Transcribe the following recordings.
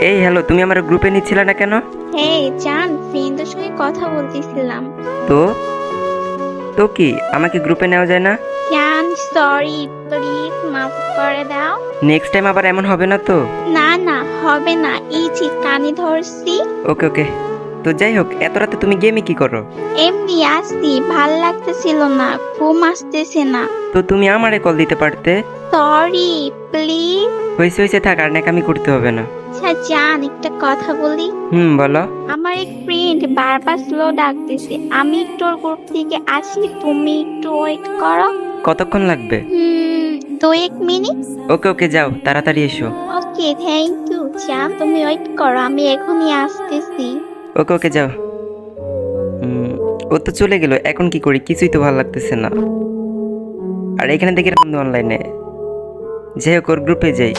এই হ্যালো, তুমি আমার গ্রুপে নিচ্ছিলে না কেন? হেই জান, ফ্রেন্ডের সঙ্গে কথা বলতেছিলাম। তো তো কি আমাকে গ্রুপে নেওয়া যায় না? জান সরি, প্লিজ মাফ করে দাও। নেক্সট টাইম আবার এমন হবে না তো? না না, হবে না, এই যে কানে ধরছি। ওকে ওকে। তো যাই হোক, এত রাতে তুমি গেমে কি করো? এমনি আসছি, ভাল লাগতেছিল না, ঘুম আসতেছে না। তো তুমি আমারে কল দিতে পারতে। Sorry please. হয়েছে হয়েছে, থাক, আর নাকামি করতে হবে না। আচ্ছা জান, একটা কথা বলি। বলো। আমার এক ফ্রেন্ড বারবার স্লো ডাকতেছে, আমি একটু ওর গ্রুপ থেকে আসি, তুমি একটু ওয়েট করো। কতক্ষণ লাগবে? 2-1 মিনিট। ওকে ওকে, যাও তাড়াতাড়ি এসো। ওকে থ্যাংক ইউ জান, তুমি ওয়েট করো, আমি এখনই আসতেছি। ওকে ওকে, যাও। ও তো চলে গেল, এখন কি করি? কিছুই তো ভালো লাগতেছে না। আর এখানে দেখি বন্ধু অনলাইনে। যাই হোক, ওর গ্রুপে যাই।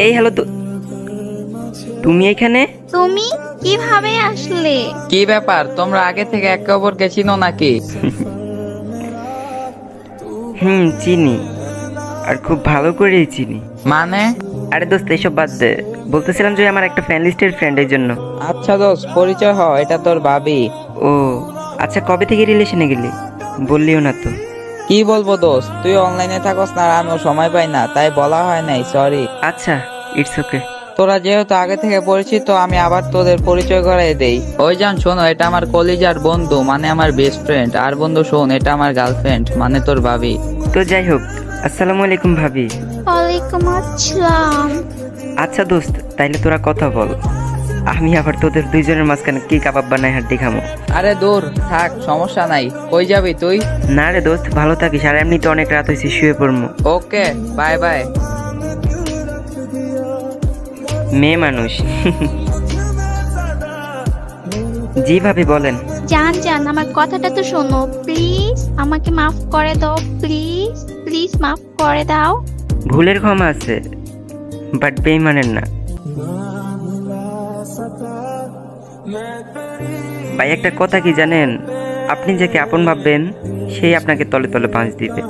এই হ্যালো, তো তুমি এখানে? তুমি কিভাবে আসলে? কি ব্যাপার, তোমরা আগে থেকে একে অপরকে চিনো নাকি? চিনি, আর খুব ভালো করেই চিনি। মানে? আরে দোস্ত, এসব বাদ দে। বলতেছিলাম যে আমার একটা ফ্যান লিস্টের ফ্রেন্ড, এই জন্য। আচ্ছা দোস্ত, পরিচয় হ, এটা তোর ভাবি। ও আচ্ছা, কবে থেকে রিলেশনে গেলি? বললিও না তো। কি বলবো দোস্ত, তুই অনলাইনে থাকস না আর আমিও সময় পাই না, তাই বলা হয় নাই, সরি। আচ্ছা, ইটস ওকে। তোরা যেহেতু আগে থেকে পরিচিত, আমি আবার তোদের পরিচয় করাই দেই। ওই জান শোনো, এটা আমার কলিজার বন্ধু, মানে আমার বেস্ট ফ্রেন্ড। আর বন্ধু শোন, এটা আমার গার্লফ্রেন্ড, মানে তোর ভাবি। তো যাই হোক, আসসালামু আলাইকুম ভাবি। ওয়ালাইকুম আসসালাম। আচ্ছা দোস্ত, তাইলে তোরা কথা বল। আমি আবার তোদের দুইজনের মাঝখানে কি কাবাব বানাই হাড্ডি খামো? আরে দূর থাক, সমস্যা নাই। কই যাবি তুই? না রে দোস্ত, ভালো থাকিস। আর এমনি তো অনেক রাত হয়েছে, শুয়ে পড়বো। ওকে, বাই বাই। মেয়ে মানুষ। জি ভাবি, বলেন। জান জান, আমার কথাটা তো শোনো প্লিজ, আমাকে মাফ করে দাও প্লিজ, প্লিজ মাফ করে দাও। ভুলের ক্ষমা আছে, বাট বেইমানের না। ভাই, একটা কথা কি জানেন? আপনি যাকে আপন ভাববেন, সেই আপনাকে তলে তলে পাঁচ দিবে।